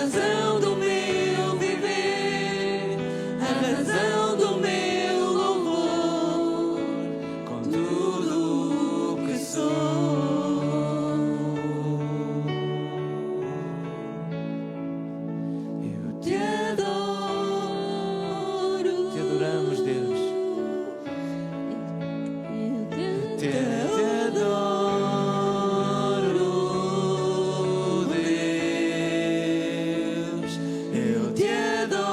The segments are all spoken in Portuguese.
razão do meu viver, a razão do meu louvor, com tudo o que sou. Eu te adoro. Te adoramos, Deus. Te adoro, Deus. Eu te adoro.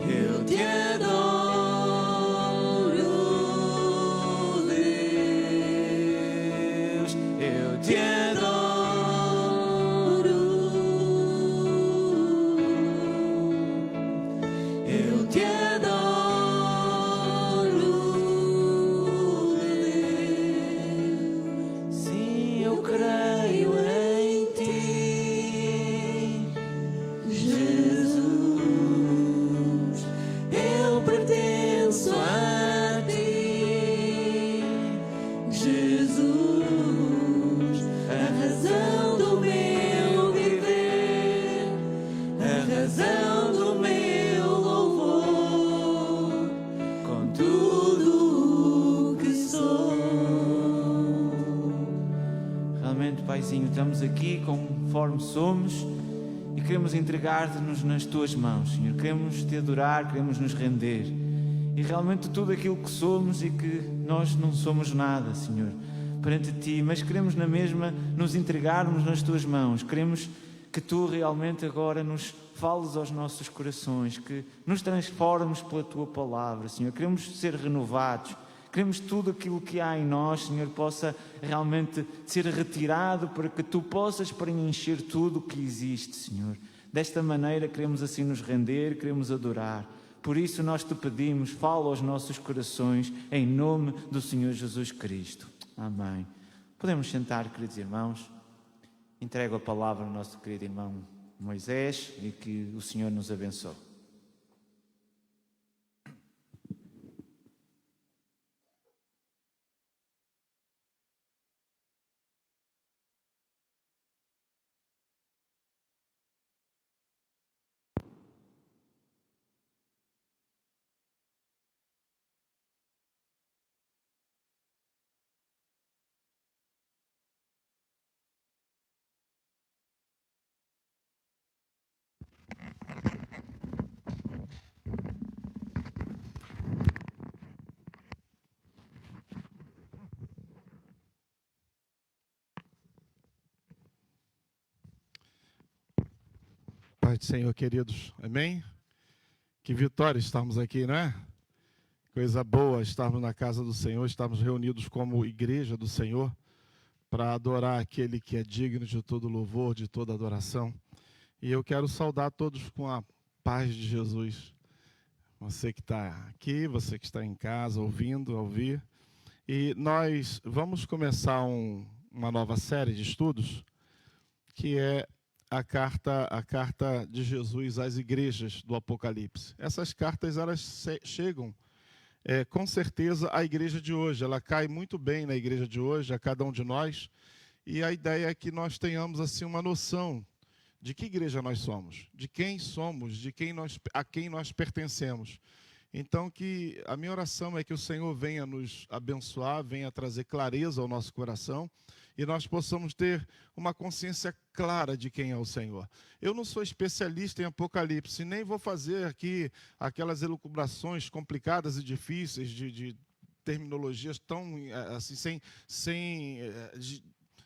Eu te adoro, Deus. Eu te adoro. Eu te adoro, Deus. Sim, eu creio em ti, Jesus. Eu pertenço a ti, Jesus. A razão do meu viver, a razão do meu louvor, com tudo o que sou. Realmente, Paizinho, estamos aqui conforme somos e queremos entregar-nos nas Tuas mãos, Senhor. Queremos Te adorar, queremos nos render. E realmente tudo aquilo que somos e que nós não somos nada, Senhor, perante Ti, mas queremos na mesma nos entregarmos nas Tuas mãos. Queremos que Tu realmente agora nos fales aos nossos corações, que nos transformes pela Tua palavra, Senhor. Queremos ser renovados. Queremos que tudo aquilo que há em nós, Senhor, possa realmente ser retirado para que Tu possas preencher tudo o que existe, Senhor. Desta maneira queremos assim nos render, queremos adorar. Por isso nós Te pedimos, fala aos nossos corações, em nome do Senhor Jesus Cristo. Amém. Podemos sentar, queridos irmãos. Entrego a palavra ao nosso querido irmão Moisés e que o Senhor nos abençoe. Pai do Senhor, queridos, amém? Que vitória estarmos aqui, não é? Coisa boa estarmos na casa do Senhor, estarmos reunidos como igreja do Senhor para adorar aquele que é digno de todo louvor, de toda adoração. E eu quero saudar todos com a paz de Jesus. Você que está aqui, você que está em casa, ouvindo, a ouvir. E nós vamos começar uma nova série de estudos, que é a carta de Jesus às igrejas do Apocalipse. Essas cartas, elas chegam, com certeza, à igreja de hoje. Ela cai muito bem na igreja de hoje, a cada um de nós. E a ideia é que nós tenhamos assim uma noção de que igreja nós somos, de quem somos, a quem nós pertencemos. Então, que a minha oração é que o Senhor venha nos abençoar, venha trazer clareza ao nosso coração e nós possamos ter uma consciência clara de quem é o Senhor. Eu não sou especialista em Apocalipse, nem vou fazer aqui aquelas elucubrações complicadas e difíceis de terminologias tão assim,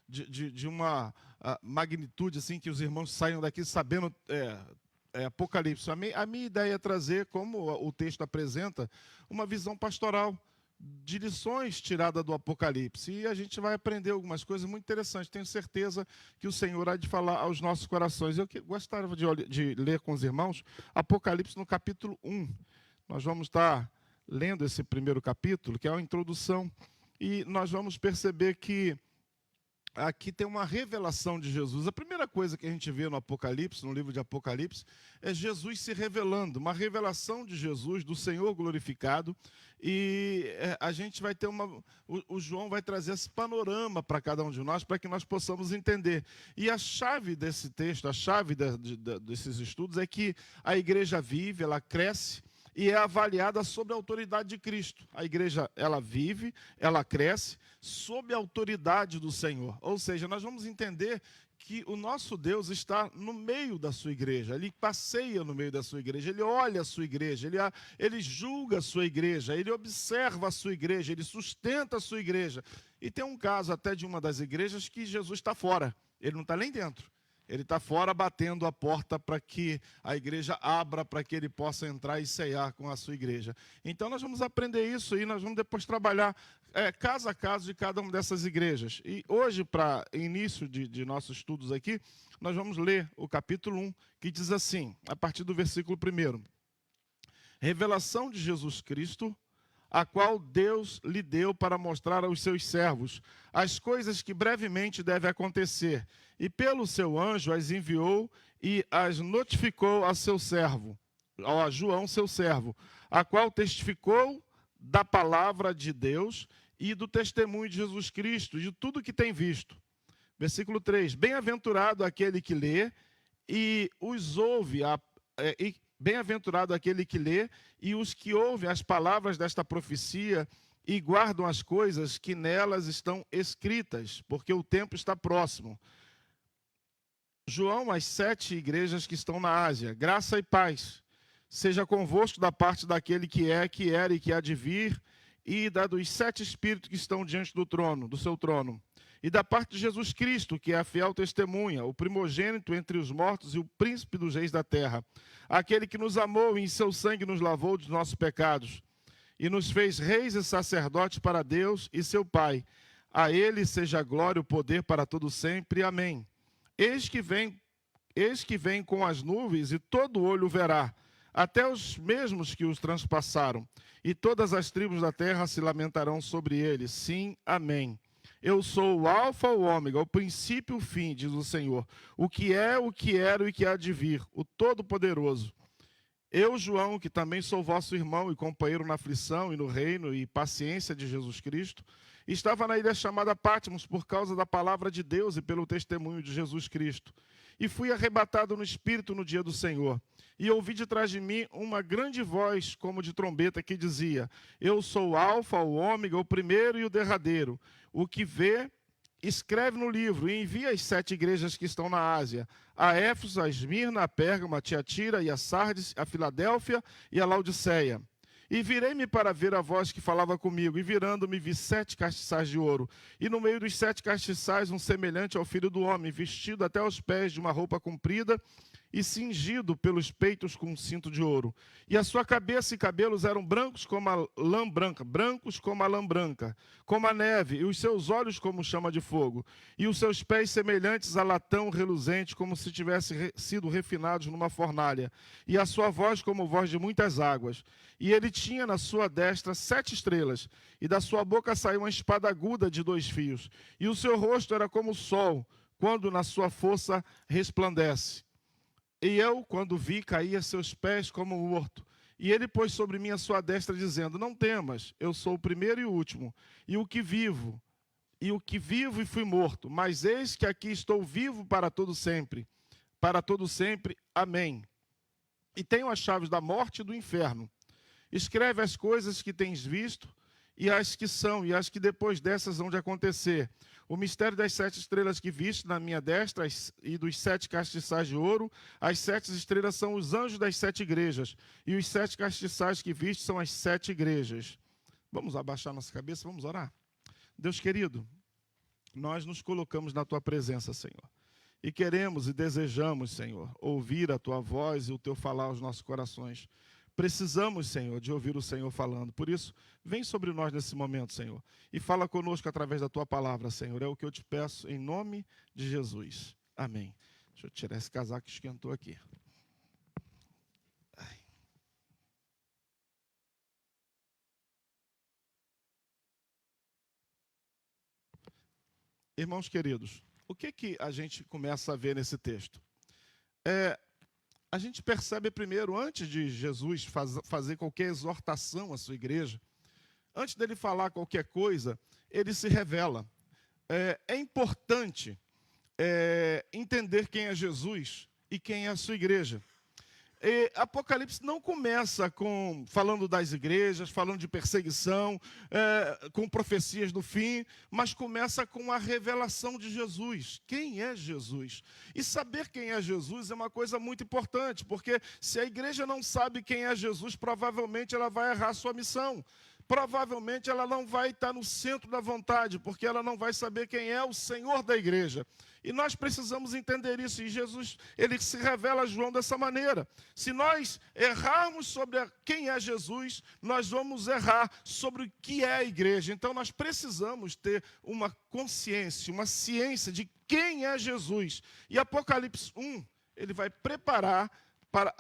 de uma magnitude assim que os irmãos saiam daqui sabendo Apocalipse. A minha ideia é trazer, como o texto apresenta, uma visão pastoral de lições tiradas do Apocalipse. E a gente vai aprender algumas coisas muito interessantes. Tenho certeza que o Senhor há de falar aos nossos corações. Eu gostaria de ler com os irmãos Apocalipse no capítulo 1. Nós vamos estar lendo esse primeiro capítulo, que é uma introdução, e nós vamos perceber que aqui tem uma revelação de Jesus. A primeira coisa que a gente vê no Apocalipse, no livro de Apocalipse, é Jesus se revelando, uma revelação de Jesus, do Senhor glorificado. E a gente vai ter o João vai trazer esse panorama para cada um de nós, para que nós possamos entender. E a chave desse texto, a chave desses estudos é que a igreja vive, ela cresce, e é avaliada sob a autoridade de Cristo. A igreja, ela vive, ela cresce sob a autoridade do Senhor. Ou seja, nós vamos entender que o nosso Deus está no meio da sua igreja, ele passeia no meio da sua igreja, ele olha a sua igreja, ele julga a sua igreja, ele observa a sua igreja, ele sustenta a sua igreja. E tem um caso até de uma das igrejas que Jesus está fora, ele não está nem dentro. Ele está fora batendo a porta para que a igreja abra, para que ele possa entrar e ceiar com a sua igreja. Então nós vamos aprender isso e nós vamos depois trabalhar caso a caso de cada uma dessas igrejas. E hoje, para início de nossos estudos aqui, nós vamos ler o capítulo 1, que diz assim, a partir do versículo 1. Revelação de Jesus Cristo, a qual Deus lhe deu para mostrar aos seus servos as coisas que brevemente devem acontecer. E pelo seu anjo as enviou e as notificou a seu servo, a João, seu servo, a qual testificou da palavra de Deus e do testemunho de Jesus Cristo, de tudo que tem visto. Versículo 3. Bem-aventurado aquele que lê e os ouve, bem-aventurado aquele que lê e os que ouvem as palavras desta profecia e guardam as coisas que nelas estão escritas, porque o tempo está próximo. João, às 7 igrejas que estão na Ásia, graça e paz seja convosco da parte daquele que é, que era e que há de vir, e da dos 7 espíritos que estão diante do trono, do seu trono, e da parte de Jesus Cristo, que é a fiel testemunha, o primogênito entre os mortos e o príncipe dos reis da terra, aquele que nos amou e em seu sangue nos lavou dos nossos pecados, e nos fez reis e sacerdotes para Deus e seu Pai. A ele seja a glória e o poder para todo sempre. Amém. Eis que vem com as nuvens, e todo olho o verá, até os mesmos que os transpassaram, e todas as tribos da terra se lamentarão sobre ele. Sim, amém. Eu sou o alfa e o ômega, o princípio e o fim, diz o Senhor, o que é, o que era e o que há de vir, o Todo-Poderoso. Eu, João, que também sou vosso irmão e companheiro na aflição e no reino e paciência de Jesus Cristo, estava na ilha chamada Patmos por causa da palavra de Deus e pelo testemunho de Jesus Cristo. E fui arrebatado no Espírito no dia do Senhor. E ouvi de trás de mim uma grande voz, como de trombeta, que dizia: Eu sou o alfa, o ômega, o primeiro e o derradeiro. O que vê, escreve no livro e envia as 7 igrejas que estão na Ásia: a Éfeso, a Esmirna, a Pérgamo, a Tiatira e a Sardes, a Filadélfia e a Laodiceia. E virei-me para ver a voz que falava comigo, e virando-me vi 7 castiçais de ouro. E no meio dos 7 castiçais um semelhante ao Filho do Homem, vestido até os pés de uma roupa comprida e cingido pelos peitos com um cinto de ouro. E a sua cabeça e cabelos eram brancos como a lã branca, como a neve, e os seus olhos como chama de fogo, e os seus pés semelhantes a latão reluzente, como se tivessem sido refinados numa fornalha, e a sua voz como voz de muitas águas. E ele tinha na sua destra 7 estrelas, e da sua boca saiu uma espada aguda de 2 fios, e o seu rosto era como o sol, quando na sua força resplandece. E eu, quando vi, caí a seus pés como morto. E ele pôs sobre mim a sua destra, dizendo: Não temas, eu sou o primeiro e o último, e o que vivo e fui morto. Mas eis que aqui estou vivo para todo sempre. Para todo sempre. Amém. E tenho as chaves da morte e do inferno. Escreve as coisas que tens visto, e as que são, e as que depois dessas hão de acontecer. O mistério das 7 estrelas que viste na minha destra e dos 7 castiçais de ouro. As 7 estrelas são os anjos das 7 igrejas. E os 7 castiçais que viste são as 7 igrejas. Vamos abaixar nossa cabeça, vamos orar? Deus querido, nós nos colocamos na Tua presença, Senhor. E queremos e desejamos, Senhor, ouvir a Tua voz e o Teu falar aos nossos corações. Precisamos, Senhor, de ouvir o Senhor falando. Por isso, vem sobre nós nesse momento, Senhor, e fala conosco através da Tua palavra, Senhor. É o que eu te peço em nome de Jesus. Amém. Deixa eu tirar esse casaco que esquentou aqui. Irmãos queridos, o que a gente começa a ver nesse texto? A gente percebe primeiro, antes de Jesus fazer qualquer exortação à sua igreja, antes dele falar qualquer coisa, ele se revela. É importante entender quem é Jesus e quem é a sua igreja. Apocalipse não começa falando das igrejas, falando de perseguição, com profecias do fim, mas começa com a revelação de Jesus. Quem é Jesus? E saber quem é Jesus é uma coisa muito importante, porque se a igreja não sabe quem é Jesus, provavelmente ela vai errar sua missão. Provavelmente ela não vai estar no centro da vontade, porque ela não vai saber quem é o Senhor da igreja. E nós precisamos entender isso, e Jesus, ele se revela a João dessa maneira. Se nós errarmos sobre quem é Jesus, nós vamos errar sobre o que é a igreja. Então nós precisamos ter uma consciência, uma ciência de quem é Jesus. E Apocalipse 1, ele vai preparar para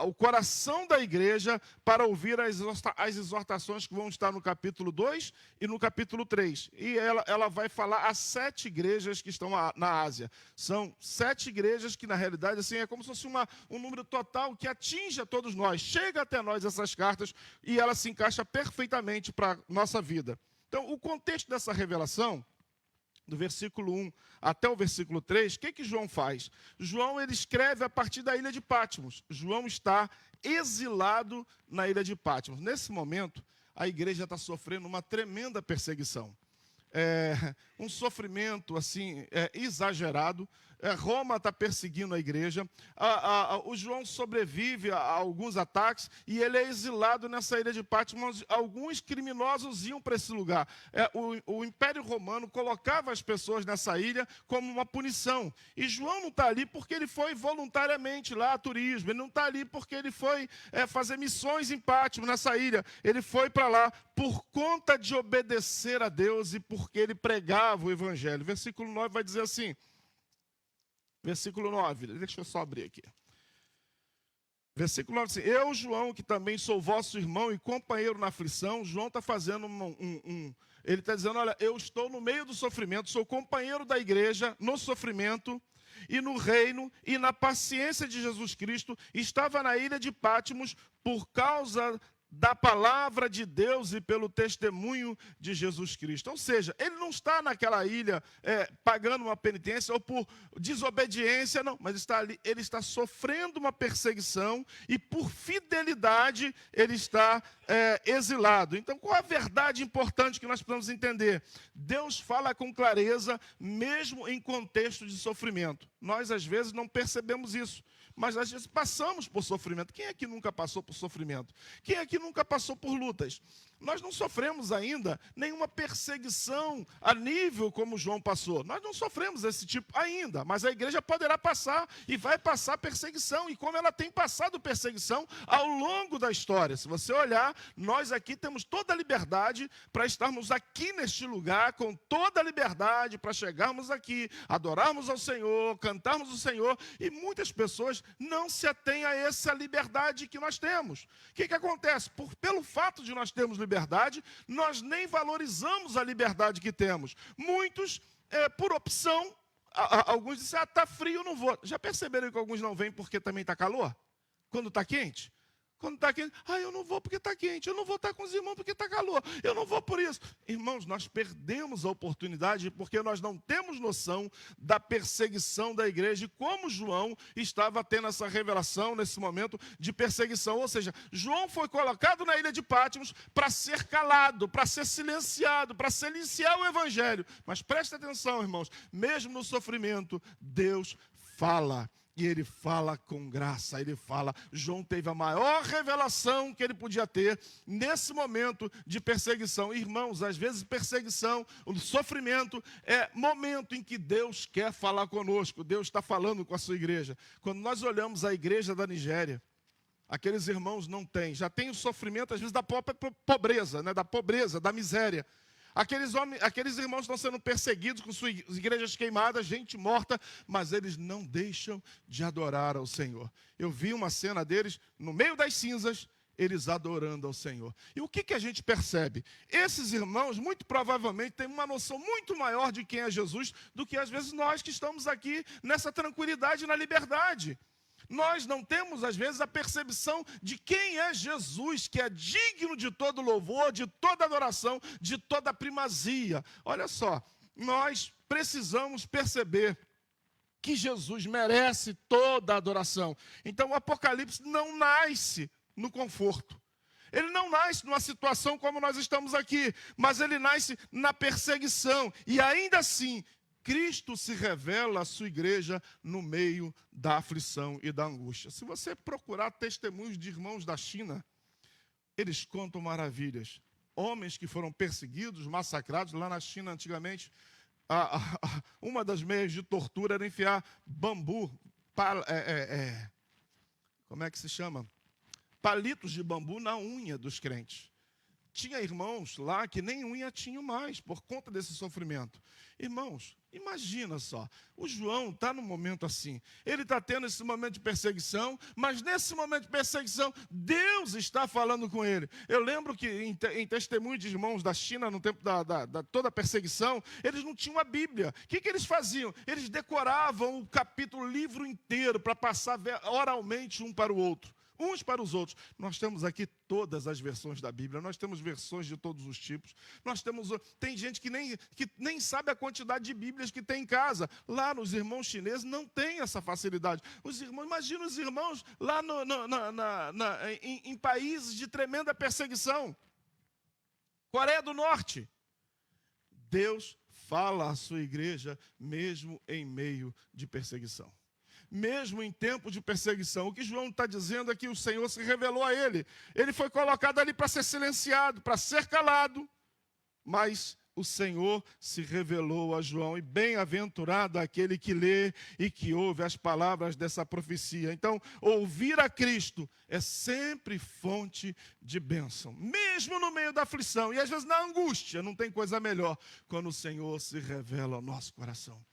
o coração da igreja para ouvir as exortações que vão estar no capítulo 2 e no capítulo 3. E ela vai falar a 7 igrejas que estão na Ásia. São 7 igrejas que, na realidade, assim, é como se fosse um número total que atinge a todos nós. Chega até nós essas cartas e ela se encaixa perfeitamente para a nossa vida. Então, o contexto dessa revelação, do versículo 1 até o versículo 3, o que João faz? João, ele escreve a partir da ilha de Patmos. João está exilado na ilha de Patmos. Nesse momento, a igreja está sofrendo uma tremenda perseguição. Um sofrimento assim exagerado. Roma está perseguindo a igreja. O João sobrevive a alguns ataques e ele é exilado nessa ilha de Patmos. Alguns criminosos iam para esse lugar. O Império Romano colocava as pessoas nessa ilha como uma punição. E João não está ali porque ele foi voluntariamente lá a turismo. Ele não está ali porque ele foi fazer missões em Patmos, nessa ilha. Ele foi para lá por conta de obedecer a Deus e porque ele pregava o Evangelho. Versículo 9 vai dizer assim. Versículo 9, deixa eu só abrir aqui. Versículo 9, assim, eu, João, que também sou vosso irmão e companheiro na aflição. João está fazendo ele está dizendo, olha, eu estou no meio do sofrimento, sou companheiro da igreja no sofrimento e no reino e na paciência de Jesus Cristo. Estava na ilha de Patmos por causa da palavra de Deus e pelo testemunho de Jesus Cristo. Ou seja, ele não está naquela ilha pagando uma penitência ou por desobediência, não, mas ele está sofrendo uma perseguição e por fidelidade ele está exilado. Então, qual a verdade importante que nós precisamos entender? Deus fala com clareza, mesmo em contexto de sofrimento. Nós, às vezes, não percebemos isso. Mas às vezes passamos por sofrimento. Quem é que nunca passou por sofrimento? Quem é que nunca passou por lutas? Nós não sofremos ainda nenhuma perseguição a nível como João passou. Nós não sofremos esse tipo ainda, mas a igreja poderá passar e vai passar perseguição. E como ela tem passado perseguição ao longo da história. Se você olhar, nós aqui temos toda a liberdade para estarmos aqui neste lugar, com toda a liberdade para chegarmos aqui, adorarmos ao Senhor, cantarmos o Senhor. E muitas pessoas não se atêm a essa liberdade que nós temos. O que acontece? Pelo fato de nós termos liberdade, nós nem valorizamos a liberdade que temos. Muitos, por opção, alguns dizem, está frio, eu não vou. Já perceberam que alguns não vêm porque também está calor? Quando está quente? Quando está quente, eu não vou porque está quente, eu não vou estar com os irmãos porque está calor, eu não vou por isso. Irmãos, nós perdemos a oportunidade porque nós não temos noção da perseguição da igreja e como João estava tendo essa revelação nesse momento de perseguição. Ou seja, João foi colocado na ilha de Patmos para ser calado, para ser silenciado, para silenciar o evangelho. Mas presta atenção, irmãos, mesmo no sofrimento, Deus fala. E ele fala com graça, ele fala. João teve a maior revelação que ele podia ter nesse momento de perseguição. Irmãos, às vezes perseguição, o sofrimento é momento em que Deus quer falar conosco. Deus está falando com a sua igreja. Quando nós olhamos a igreja da Nigéria, aqueles irmãos não têm, já tem o sofrimento às vezes da própria pobreza, né? Da pobreza, da miséria. Aqueles irmãos estão sendo perseguidos com suas igrejas queimadas, gente morta, mas eles não deixam de adorar ao Senhor. Eu vi uma cena deles no meio das cinzas eles adorando ao Senhor. E o que a gente percebe? Esses irmãos, muito provavelmente, têm uma noção muito maior de quem é Jesus do que, às vezes, nós que estamos aqui nessa tranquilidade e na liberdade. Nós não temos, às vezes, a percepção de quem é Jesus, que é digno de todo louvor, de toda adoração, de toda primazia. Olha só, nós precisamos perceber que Jesus merece toda a adoração. Então, o Apocalipse não nasce no conforto. Ele não nasce numa situação como nós estamos aqui, mas ele nasce na perseguição. E ainda assim, Cristo se revela à sua igreja no meio da aflição e da angústia. Se você procurar testemunhos de irmãos da China, eles contam maravilhas. Homens que foram perseguidos, massacrados. Lá na China, antigamente, uma das meias de tortura era enfiar bambu, como é que se chama? Palitos de bambu na unha dos crentes. Tinha irmãos lá que nem unha tinham mais por conta desse sofrimento. Irmãos, imagina só, o João está num momento assim, ele está tendo esse momento de perseguição, mas nesse momento de perseguição, Deus está falando com ele. Eu lembro que em testemunho de irmãos da China, no tempo da toda a perseguição, eles não tinham a Bíblia. O que eles faziam? Eles decoravam o capítulo, o livro inteiro, para passar oralmente um para o outro. Uns para os outros. Nós temos aqui todas as versões da Bíblia, nós temos versões de todos os tipos, tem gente que nem sabe a quantidade de Bíblias que tem em casa. Lá nos irmãos chineses não tem essa facilidade. Imagina os irmãos lá em países de tremenda perseguição. Coreia do Norte. Deus fala à sua igreja mesmo em meio de perseguição. Mesmo em tempo de perseguição. O que João está dizendo é que o Senhor se revelou a ele. Ele foi colocado ali para ser silenciado, para ser calado. Mas o Senhor se revelou a João. E bem-aventurado aquele que lê e que ouve as palavras dessa profecia. Então, ouvir a Cristo é sempre fonte de bênção. Mesmo no meio da aflição. E às vezes na angústia, não tem coisa melhor quando o Senhor se revela ao nosso coração.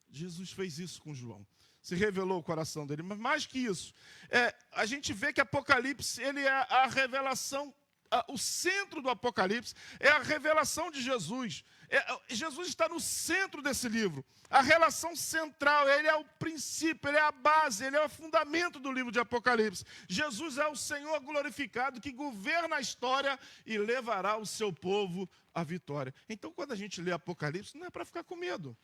Jesus fez isso com João. Se revelou o coração dele. Mas mais que isso, a gente vê que Apocalipse, ele é a revelação, o centro do Apocalipse é a revelação de Jesus. Jesus está no centro desse livro. A relação central, ele é o princípio, ele é a base, ele é o fundamento do livro de Apocalipse. Jesus é o Senhor glorificado que governa a história e levará o seu povo à vitória. Então, quando a gente lê Apocalipse, não é para ficar com medo.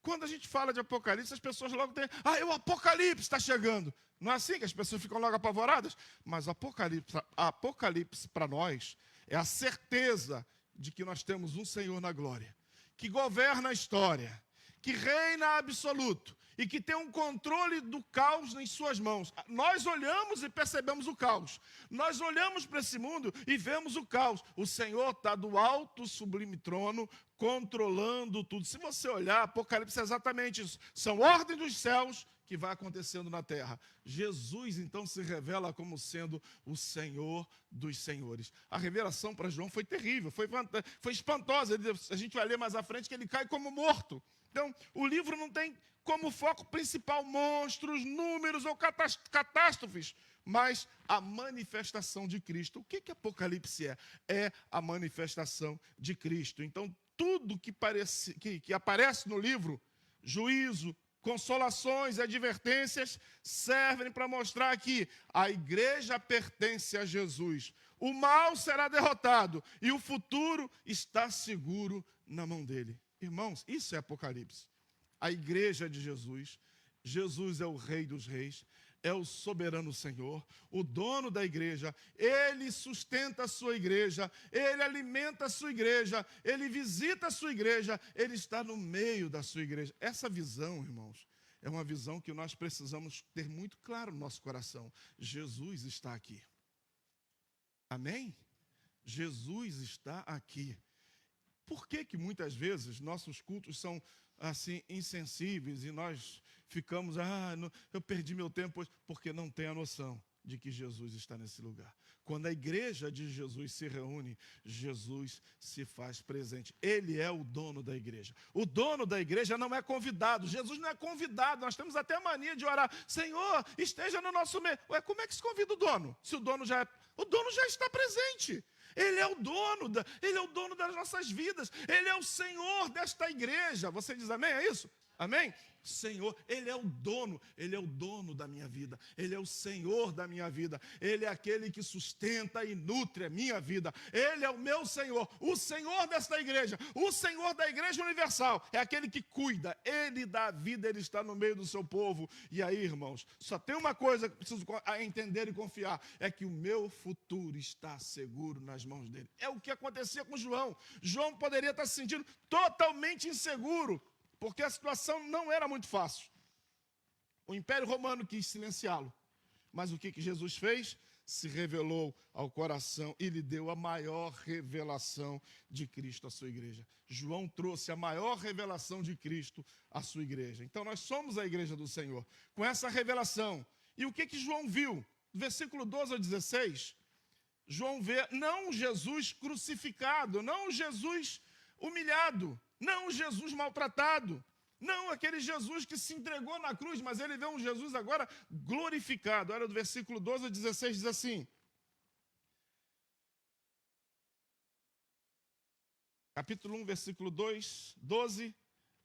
Quando a gente fala de Apocalipse, as pessoas logo têm, o Apocalipse está chegando. Não é assim que as pessoas ficam logo apavoradas? Mas Apocalipse para nós é a certeza de que nós temos um Senhor na glória, que governa a história, que reina absoluto e que tem um controle do caos em suas mãos. Nós olhamos e percebemos o caos. Nós olhamos para esse mundo e vemos o caos. O Senhor está do alto, sublime trono, controlando tudo. Se você olhar, Apocalipse é exatamente isso. São ordens dos céus que vai acontecendo na terra. Jesus, então, se revela como sendo o Senhor dos senhores. A revelação para João foi terrível, foi espantosa. A gente vai ler mais à frente que ele cai como morto. Então, o livro não tem como foco principal monstros, números ou catástrofes, mas a manifestação de Cristo. O que Apocalipse é? É a manifestação de Cristo. Então, tudo que aparece no livro, juízo, consolações e advertências, servem para mostrar que a igreja pertence a Jesus. O mal será derrotado e o futuro está seguro na mão dele. Irmãos, isso é Apocalipse. A igreja de Jesus. Jesus é o Rei dos Reis, é o soberano Senhor, o dono da igreja. Ele sustenta a sua igreja, ele alimenta a sua igreja, ele visita a sua igreja, ele está no meio da sua igreja. Essa visão, irmãos, é uma visão que nós precisamos ter muito claro no nosso coração. Jesus está aqui. Amém? Jesus está aqui. Por que muitas vezes nossos cultos são assim insensíveis e nós ficamos, eu perdi meu tempo hoje, porque não tem a noção de que Jesus está nesse lugar. Quando a igreja de Jesus se reúne, Jesus se faz presente. Ele é o dono da igreja. O dono da igreja não é convidado. Jesus não é convidado. Nós temos até a mania de orar: Senhor, esteja no nosso meio. Ué, como é que se convida o dono? Se o dono já está presente. Ele é o dono, ele é o dono das nossas vidas. Ele é o Senhor desta igreja. Você diz amém? É isso? Amém? Senhor, Ele é o dono da minha vida, Ele é o Senhor da minha vida, Ele é aquele que sustenta e nutre a minha vida, Ele é o meu Senhor, o Senhor desta igreja, o Senhor da igreja universal, é aquele que cuida, Ele dá vida, Ele está no meio do seu povo. E aí, irmãos, só tem uma coisa que preciso entender e confiar, é que o meu futuro está seguro nas mãos dEle. É o que acontecia com João. João poderia estar se sentindo totalmente inseguro, porque a situação não era muito fácil. O Império Romano quis silenciá-lo. Mas o que Jesus fez? Se revelou ao coração e lhe deu a maior revelação de Cristo à sua igreja. João trouxe a maior revelação de Cristo à sua igreja. Então nós somos a igreja do Senhor, com essa revelação. E o que João viu? Do versículo 12 ao 16, João vê não Jesus crucificado, não Jesus humilhado, não Jesus maltratado, não aquele Jesus que se entregou na cruz, mas ele vê um Jesus agora glorificado. Olha, do versículo 12 a 16 diz assim: capítulo 1, versículo 2, 12,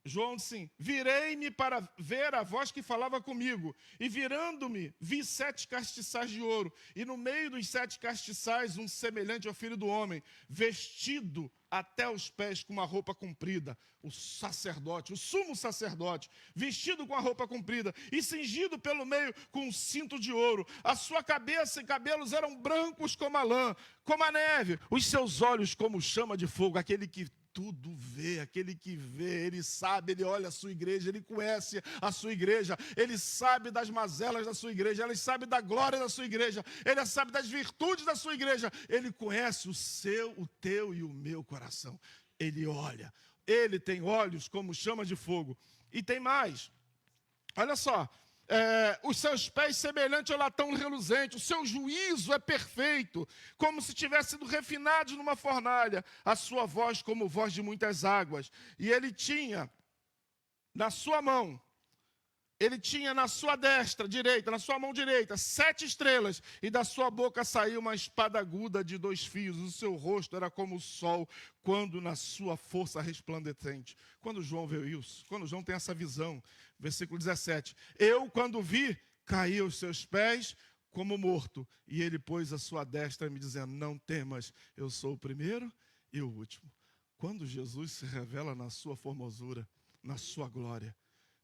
João diz assim: virei-me para ver a voz que falava comigo, e virando-me, vi 7 castiçais de ouro, e no meio dos 7 castiçais um semelhante ao Filho do Homem, vestido até os pés com uma roupa comprida, o sacerdote, o sumo sacerdote, vestido com a roupa comprida e cingido pelo meio com um cinto de ouro. A sua cabeça e cabelos eram brancos como a lã, como a neve, os seus olhos como chama de fogo. Aquele que tudo vê, aquele que vê, ele sabe, ele olha a sua igreja, ele conhece a sua igreja, ele sabe das mazelas da sua igreja, ele sabe da glória da sua igreja, ele sabe das virtudes da sua igreja, ele conhece o seu, o teu e o meu coração. Ele olha, ele tem olhos como chama de fogo. E tem mais, olha só, os seus pés semelhante ao latão reluzente, o seu juízo é perfeito, como se tivesse sido refinado numa fornalha, a sua voz como voz de muitas águas. E ele tinha na sua mão, ele tinha na sua destra direita, na sua mão direita, 7 estrelas, e da sua boca saiu uma espada aguda de 2 fios. O seu rosto era como o sol, quando na sua força resplandecente. Quando João viu isso, quando João tem essa visão, versículo 17, eu, quando vi, caí aos seus pés como morto, e ele pôs a sua destra me dizendo: não temas, eu sou o primeiro e o último. Quando Jesus se revela na sua formosura, na sua glória,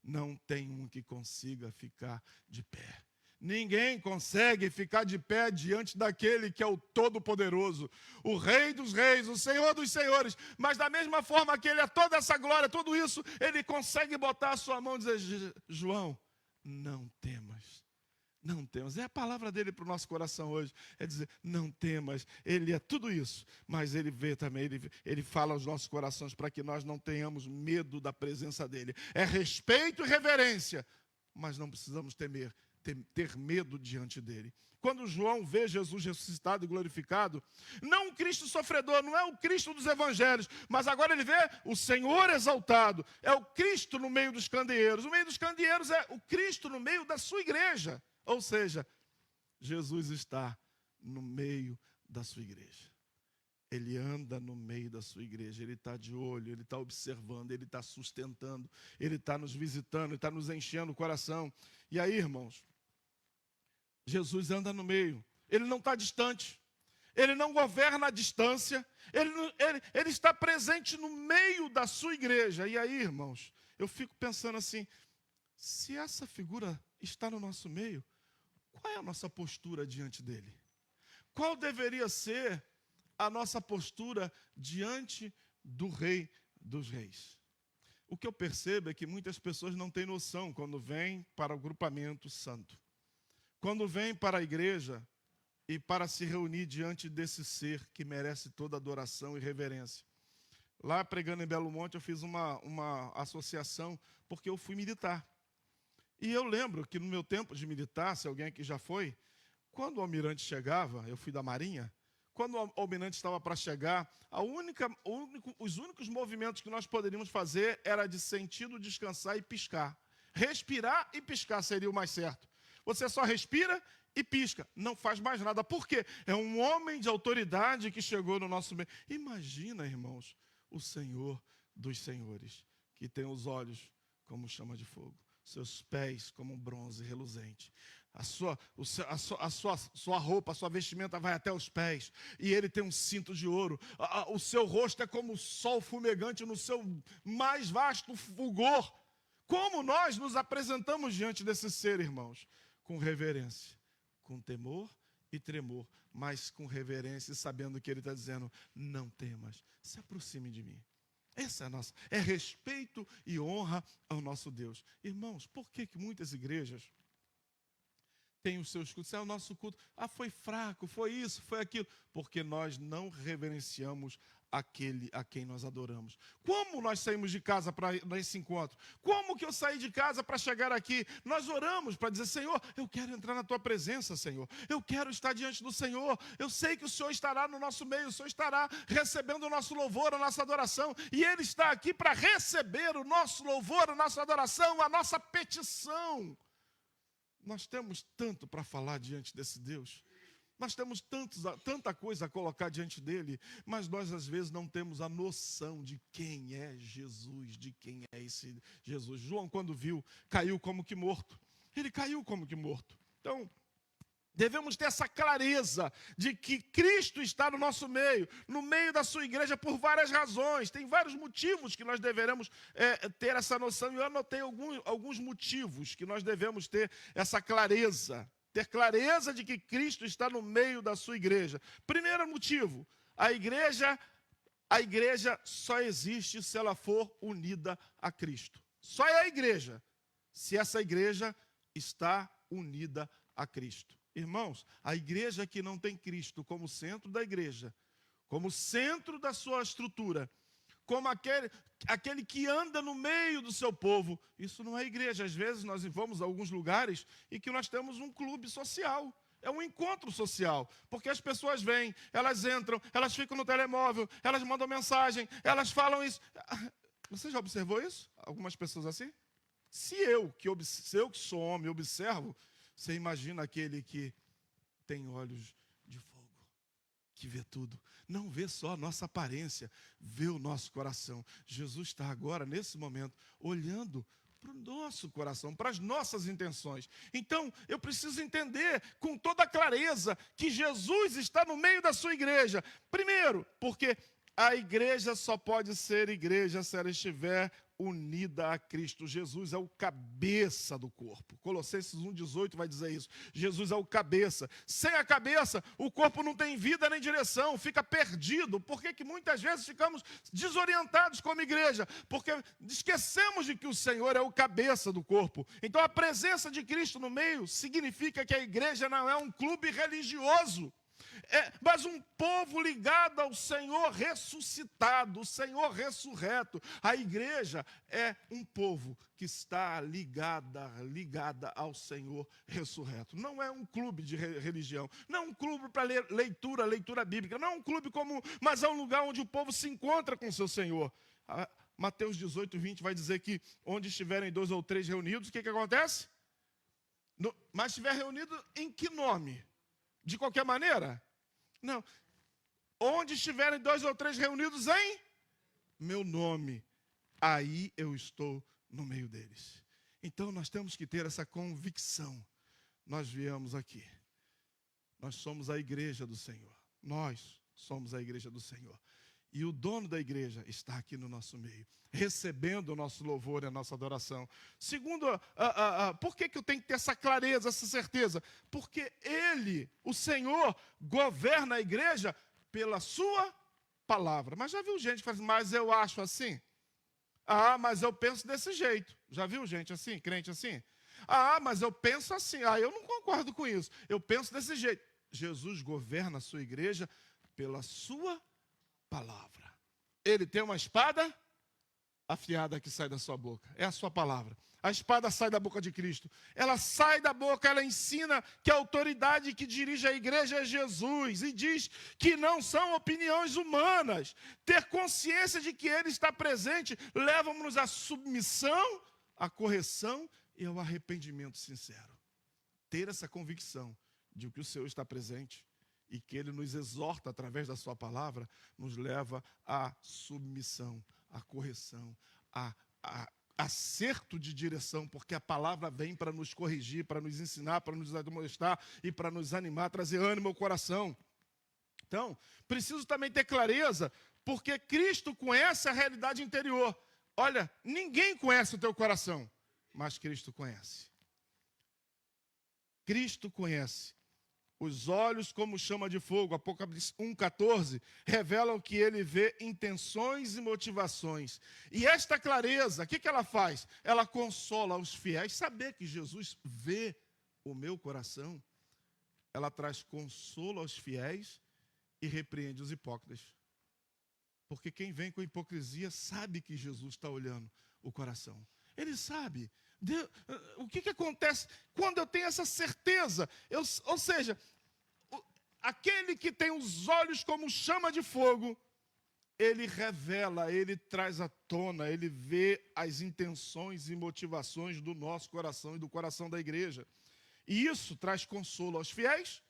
não tem um que consiga ficar de pé. Ninguém consegue ficar de pé diante daquele que é o Todo-Poderoso, o Rei dos Reis, o Senhor dos Senhores. Mas da mesma forma que ele é toda essa glória, tudo isso, ele consegue botar a sua mão e dizer: João, não temas. Não temas. É a palavra dele para o nosso coração hoje. É dizer, não temas. Ele é tudo isso. Mas ele vê também, ele fala aos nossos corações para que nós não tenhamos medo da presença dele. É respeito e reverência. Mas não precisamos ter medo diante dele. Quando João vê Jesus ressuscitado e glorificado, não o Cristo sofredor, não é o Cristo dos evangelhos, mas agora ele vê o Senhor exaltado. É o Cristo no meio dos candeeiros. O meio dos candeeiros é o Cristo no meio da sua igreja. Ou seja, Jesus está no meio da sua igreja. Ele anda no meio da sua igreja, ele está de olho, ele está observando, ele está sustentando, ele está nos visitando, ele está nos enchendo o coração. E aí, irmãos, Jesus anda no meio, ele não está distante, ele não governa à distância, ele está presente no meio da sua igreja. E aí, irmãos, eu fico pensando assim, se essa figura está no nosso meio, qual é a nossa postura diante dele? Qual deveria ser a nossa postura diante do Rei dos Reis? O que eu percebo é que muitas pessoas não têm noção quando vêm para o grupamento santo. Quando vêm para a igreja e para se reunir diante desse ser que merece toda adoração e reverência. Lá pregando em Belo Monte eu fiz uma associação porque eu fui militar. E eu lembro que no meu tempo de militar, se alguém aqui já foi, quando o almirante chegava, eu fui da Marinha, quando o almirante estava para chegar, os únicos movimentos que nós poderíamos fazer era de sentido, descansar e piscar. Respirar e piscar seria o mais certo. Você só respira e pisca, não faz mais nada. Por quê? É um homem de autoridade que chegou no nosso meio. Imagina, irmãos, o Senhor dos senhores, que tem os olhos como chama de fogo, seus pés como um bronze reluzente. A sua roupa, a sua vestimenta vai até os pés, e ele tem um cinto de ouro. O seu rosto é como o sol fumegante no seu mais vasto fulgor. Como nós nos apresentamos diante desse ser, irmãos? Com reverência, com temor e tremor, mas com reverência, sabendo que ele está dizendo: não temas, se aproxime de mim. Essa é a nossa, é respeito e honra ao nosso Deus. Irmãos, por que muitas igrejas têm os seus cultos? É o nosso culto. Foi fraco, foi isso, foi aquilo. Porque nós não reverenciamos aquele a quem nós adoramos. Como nós saímos de casa para esse encontro? Como que eu saí de casa para chegar aqui? Nós oramos para dizer: Senhor, eu quero entrar na tua presença, Senhor. Eu quero estar diante do Senhor. Eu sei que o Senhor estará no nosso meio. O Senhor estará recebendo o nosso louvor, a nossa adoração. E Ele está aqui para receber o nosso louvor, a nossa adoração, a nossa petição. Nós temos tanto para falar diante desse Deus. Nós temos tanta coisa a colocar diante dele, mas nós às vezes não temos a noção de quem é Jesus, de quem é esse Jesus. João, quando viu, caiu como que morto. Ele caiu como que morto. Então, devemos ter essa clareza de que Cristo está no nosso meio, no meio da sua igreja, por várias razões. Tem vários motivos que nós deveremos ter essa noção. E eu anotei alguns motivos que nós devemos ter essa clareza. Ter clareza de que Cristo está no meio da sua igreja. Primeiro motivo: a igreja só existe se ela for unida a Cristo. Só é a igreja se essa igreja está unida a Cristo. Irmãos, a igreja que não tem Cristo como centro da igreja, como centro da sua estrutura, como aquele que anda no meio do seu povo, isso não é igreja. Às vezes nós vamos a alguns lugares e que nós temos um clube social. É um encontro social, porque as pessoas vêm, elas entram, elas ficam no telemóvel, elas mandam mensagem, elas falam isso. Você já observou isso? Algumas pessoas assim? Se eu que sou homem observo, você imagina aquele que tem olhos de fogo, que vê tudo. Não vê só a nossa aparência, vê o nosso coração. Jesus está agora, nesse momento, olhando para o nosso coração, para as nossas intenções. Então, eu preciso entender com toda clareza que Jesus está no meio da sua igreja. Primeiro, porque a igreja só pode ser igreja se ela estiver unida a Cristo. Jesus é o cabeça do corpo. Colossenses 1,18 vai dizer isso. Jesus é o cabeça. Sem a cabeça, o corpo não tem vida nem direção, fica perdido. Por que muitas vezes ficamos desorientados como igreja? Porque esquecemos de que o Senhor é o cabeça do corpo. Então a presença de Cristo no meio significa que a igreja não é um clube religioso, mas um povo ligado ao Senhor ressuscitado, o Senhor ressurreto. A igreja é um povo que está ligada ao Senhor ressurreto. Não é um clube de religião, não é um clube para leitura bíblica, não é um clube comum, mas é um lugar onde o povo se encontra com o seu Senhor. Mateus 18:20 vai dizer que onde estiverem 2 ou 3 reunidos, o que acontece? Mas estiver reunido em que nome? De qualquer maneira? Não. Onde estiverem 2 ou 3 reunidos em meu nome, aí eu estou no meio deles. Então nós temos que ter essa convicção. Nós viemos aqui. Nós somos a igreja do Senhor. Nós somos a igreja do Senhor. E o dono da igreja está aqui no nosso meio, recebendo o nosso louvor e a nossa adoração. Segundo, por que eu tenho que ter essa clareza, essa certeza? Porque Ele, o Senhor, governa a igreja pela sua palavra. Mas já viu gente que fala assim: mas eu acho assim? Mas eu penso desse jeito. Já viu gente assim, crente assim? Mas eu penso assim. Eu não concordo com isso. Eu penso desse jeito. Jesus governa a sua igreja pela sua palavra. Ele tem uma espada afiada que sai da sua boca. É a sua palavra. A espada sai da boca de Cristo. Ela sai da boca, ela ensina que a autoridade que dirige a igreja é Jesus. E diz que não são opiniões humanas. Ter consciência de que Ele está presente leva-nos à submissão, à correção e ao arrependimento sincero. Ter essa convicção de que o Senhor está presente e que Ele nos exorta através da sua palavra, nos leva à submissão, à correção, a acerto de direção, porque a palavra vem para nos corrigir, para nos ensinar, para nos admoestar e para nos animar, trazer ânimo ao coração. Então, preciso também ter clareza, porque Cristo conhece a realidade interior. Olha, ninguém conhece o teu coração, mas Cristo conhece. Cristo conhece. Os olhos como chama de fogo, Apocalipse 1,14, revelam que ele vê intenções e motivações. E esta clareza, o que ela faz? Ela consola os fiéis. Saber que Jesus vê o meu coração, ela traz consolo aos fiéis e repreende os hipócritas. Porque quem vem com hipocrisia sabe que Jesus está olhando o coração. Ele sabe. O que acontece quando eu tenho essa certeza? Ou seja, aquele que tem os olhos como chama de fogo, ele revela, ele traz à tona, ele vê as intenções e motivações do nosso coração e do coração da igreja. E isso traz consolo aos fiéis,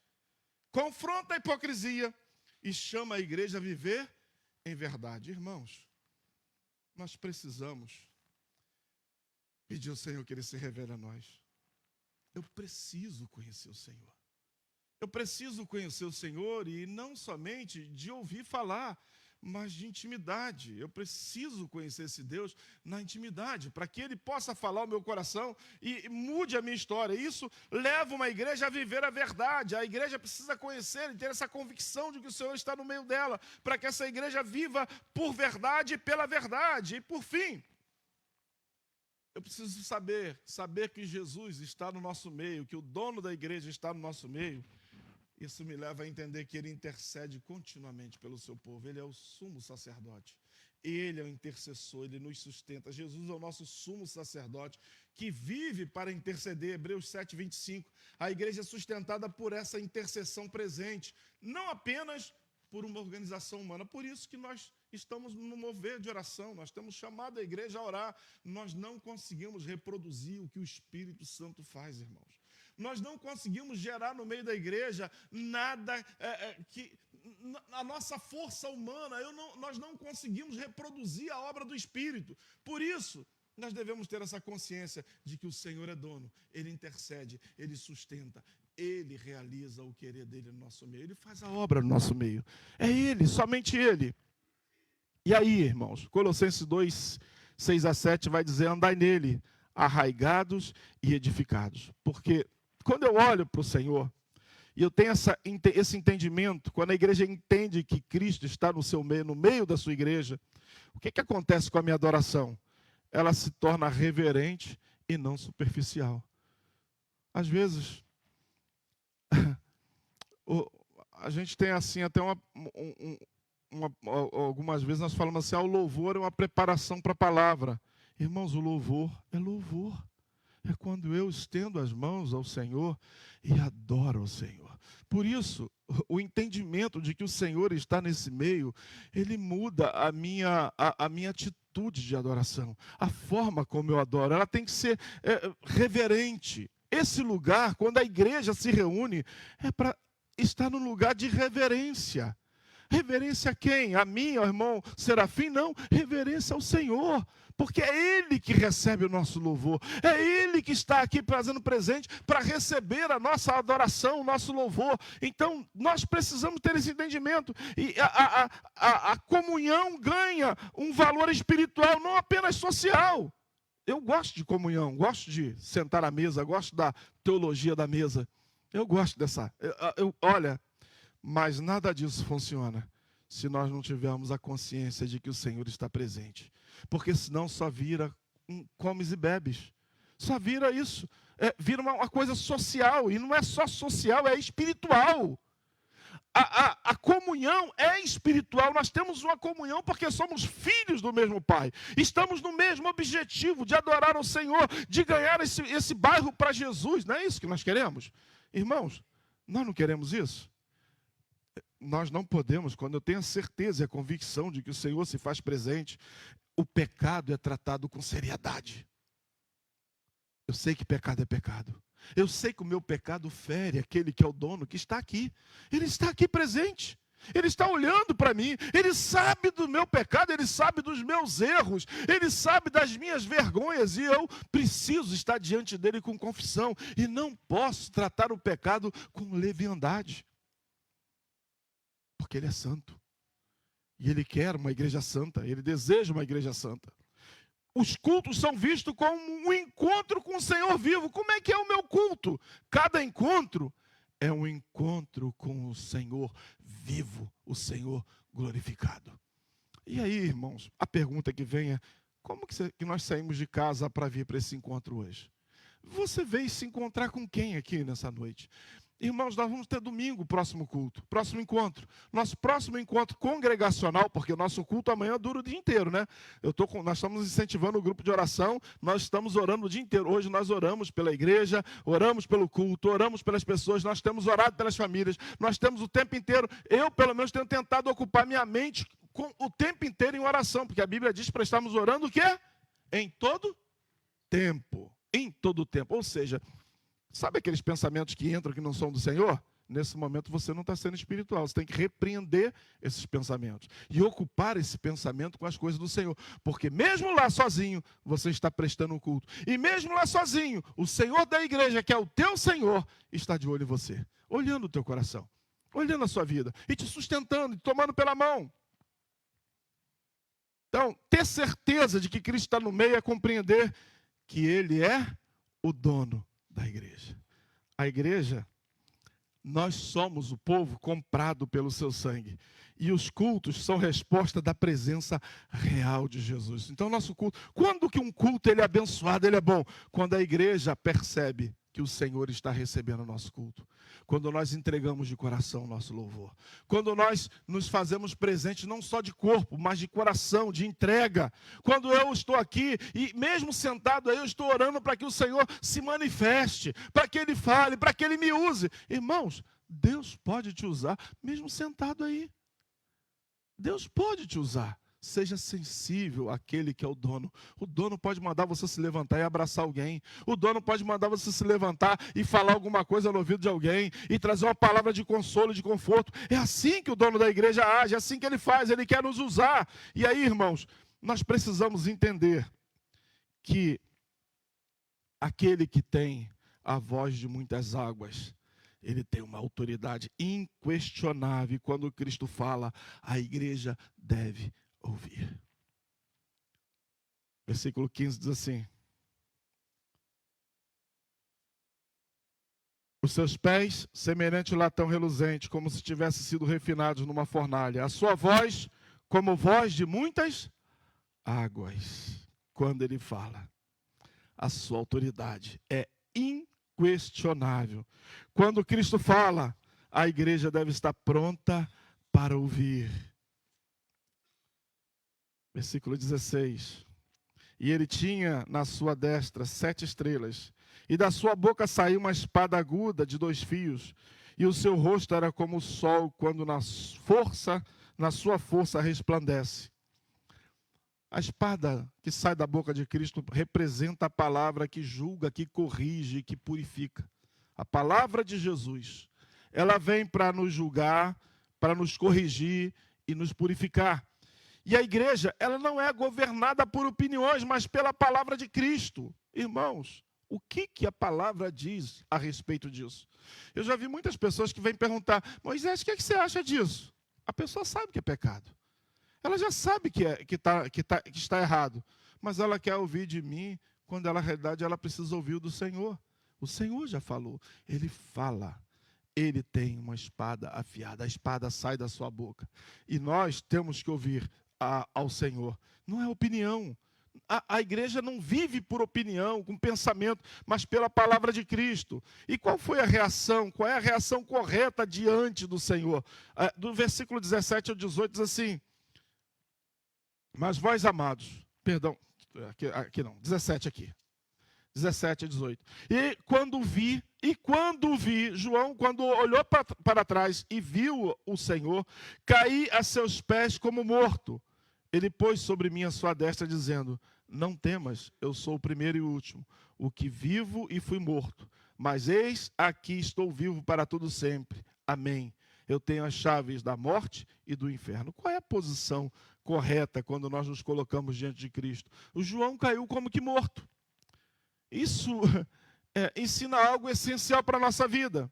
confronta a hipocrisia e chama a igreja a viver em verdade. Irmãos, nós precisamos pedir ao Senhor que Ele se revele a nós. Eu preciso conhecer o Senhor. Eu preciso conhecer o Senhor e não somente de ouvir falar, mas de intimidade. Eu preciso conhecer esse Deus na intimidade, para que Ele possa falar ao meu coração e mude a minha história. Isso leva uma igreja a viver a verdade. A igreja precisa conhecer e ter essa convicção de que o Senhor está no meio dela, para que essa igreja viva por verdade e pela verdade. E por fim, eu preciso saber que Jesus está no nosso meio, que o dono da igreja está no nosso meio. Isso me leva a entender que Ele intercede continuamente pelo seu povo. Ele é o sumo sacerdote. Ele é o intercessor, Ele nos sustenta. Jesus é o nosso sumo sacerdote que vive para interceder. Hebreus 7:25. A igreja é sustentada por essa intercessão presente, não apenas por uma organização humana. Por isso que nós estamos no mover de oração, nós temos chamado a igreja a orar. Nós não conseguimos reproduzir o que o Espírito Santo faz, irmãos. Nós não conseguimos gerar no meio da igreja nada que a nossa força humana, nós não conseguimos reproduzir a obra do Espírito. Por isso, nós devemos ter essa consciência de que o Senhor é dono, Ele intercede, Ele sustenta, Ele realiza o querer dEle no nosso meio, Ele faz a obra no nosso meio. É Ele, somente Ele. E aí, irmãos, Colossenses 2:6-7 vai dizer: andai nele, arraigados e edificados. Porque quando eu olho para o Senhor, e eu tenho esse entendimento, quando a igreja entende que Cristo está no seu meio, no meio da sua igreja, o que acontece com a minha adoração? Ela se torna reverente e não superficial. Às vezes, a gente tem assim até algumas vezes nós falamos assim, o louvor é uma preparação para a palavra. Irmãos, o louvor é louvor. É quando eu estendo as mãos ao Senhor e adoro ao Senhor. Por isso, o entendimento de que o Senhor está nesse meio, ele muda a minha atitude de adoração. A forma como eu adoro, ela tem que ser reverente. Esse lugar, quando a igreja se reúne, é para estar no lugar de reverência. Reverência a quem? A mim, ao irmão Serafim? Não, reverência ao Senhor. Porque é Ele que recebe o nosso louvor. É Ele que está aqui trazendo presente para receber a nossa adoração, o nosso louvor. Então, nós precisamos ter esse entendimento. E a comunhão ganha um valor espiritual, não apenas social. Eu gosto de comunhão, gosto de sentar à mesa, gosto da teologia da mesa. Eu gosto dessa. Olha, mas nada disso funciona se nós não tivermos a consciência de que o Senhor está presente. Porque senão só vira comes e bebes. Só vira isso. Vira uma coisa social. E não é só social, é espiritual. A comunhão é espiritual, nós temos uma comunhão porque somos filhos do mesmo Pai. Estamos no mesmo objetivo de adorar ao Senhor, de ganhar esse bairro para Jesus. Não é isso que nós queremos? Irmãos, nós não queremos isso? Nós não podemos, quando eu tenho a certeza e a convicção de que o Senhor se faz presente, o pecado é tratado com seriedade. Eu sei que pecado é pecado. Eu sei que o meu pecado fere aquele que é o dono, que está aqui. Ele está aqui presente. Ele está olhando para mim. Ele sabe do meu pecado, ele sabe dos meus erros, ele sabe das minhas vergonhas. E eu preciso estar diante dele com confissão. E não posso tratar o pecado com leviandade. Porque ele é santo. E ele quer uma igreja santa. Ele deseja uma igreja santa. Os cultos são vistos como um encontro com o Senhor vivo. Como é que é o meu culto? Cada encontro é um encontro com o Senhor vivo, o Senhor glorificado. E aí, irmãos, a pergunta que vem é: como que nós saímos de casa para vir para esse encontro hoje? Você veio se encontrar com quem aqui nessa noite? Irmãos, nós vamos ter domingo o próximo culto, próximo encontro. Nosso próximo encontro congregacional, porque o nosso culto amanhã dura o dia inteiro, né? Nós estamos incentivando o grupo de oração, nós estamos orando o dia inteiro. Hoje nós oramos pela igreja, oramos pelo culto, oramos pelas pessoas, nós temos orado pelas famílias, nós temos o tempo inteiro. Eu, pelo menos, tenho tentado ocupar minha mente o tempo inteiro em oração, porque a Bíblia diz para estarmos orando o quê? Em todo tempo. Em todo tempo. Ou seja, sabe aqueles pensamentos que entram que não são do Senhor? Nesse momento você não está sendo espiritual. Você tem que repreender esses pensamentos e ocupar esse pensamento com as coisas do Senhor. Porque mesmo lá sozinho, você está prestando um culto. E mesmo lá sozinho, o Senhor da igreja, que é o teu Senhor, está de olho em você. Olhando o teu coração, olhando a sua vida e te sustentando, te tomando pela mão. Então, ter certeza de que Cristo está no meio é compreender que Ele é o dono da igreja. A igreja, nós somos o povo comprado pelo seu sangue. E os cultos são resposta da presença real de Jesus. Então, nosso culto, quando que um culto ele é abençoado, ele é bom? Quando a igreja percebe que o Senhor está recebendo o nosso culto. Quando nós entregamos de coração o nosso louvor. Quando nós nos fazemos presentes não só de corpo, mas de coração, de entrega. Quando eu estou aqui e mesmo sentado aí, eu estou orando para que o Senhor se manifeste, para que Ele fale, para que Ele me use. Irmãos, Deus pode te usar mesmo sentado aí. Deus pode te usar. Seja sensível àquele que é o dono. O dono pode mandar você se levantar e abraçar alguém. O dono pode mandar você se levantar e falar alguma coisa no ouvido de alguém. E trazer uma palavra de consolo, de conforto. É assim que o dono da igreja age. É assim que ele faz. Ele quer nos usar. E aí, irmãos, nós precisamos entender que aquele que tem a voz de muitas águas, ele tem uma autoridade inquestionável. E quando Cristo fala, a igreja deve ouvir. Versículo 15 diz assim: os seus pés, semelhante ao latão reluzente, como se tivessem sido refinados numa fornalha. A sua voz, como voz de muitas águas. Quando ele fala, a sua autoridade é inquestionável. Quando Cristo fala, a igreja deve estar pronta para ouvir. Versículo 16. E ele tinha na sua destra 7 estrelas, e da sua boca saiu uma espada aguda de 2 fios, e o seu rosto era como o sol quando na sua força resplandece. A espada que sai da boca de Cristo representa a palavra que julga, que corrige, que purifica. A palavra de Jesus, ela vem para nos julgar, para nos corrigir e nos purificar. E a igreja, ela não é governada por opiniões, mas pela palavra de Cristo. Irmãos, o que a palavra diz a respeito disso? Eu já vi muitas pessoas que vêm perguntar: Moisés, o que você acha disso? A pessoa sabe que é pecado. Ela já sabe que está errado. Mas ela quer ouvir de mim, quando na realidade ela precisa ouvir o do Senhor. O Senhor já falou. Ele fala. Ele tem uma espada afiada. A espada sai da sua boca. E nós temos que ouvir ao Senhor. Não é opinião. A igreja não vive por opinião, com pensamento, mas pela palavra de Cristo. E qual foi a reação? Qual é a reação correta diante do Senhor? Do versículo 17 ao 18 diz assim: mas vós, amados, perdão, aqui não, 17 aqui. 17 a 18. E quando vi, João, quando olhou para trás e viu o Senhor, caí a seus pés como morto. Ele pôs sobre mim a sua destra, dizendo: não temas, eu sou o primeiro e o último, o que vivo e fui morto. Mas eis aqui estou vivo para todo sempre. Amém. Eu tenho as chaves da morte e do inferno. Qual é a posição correta quando nós nos colocamos diante de Cristo? O João caiu como que morto. Isso ensina algo essencial para a nossa vida.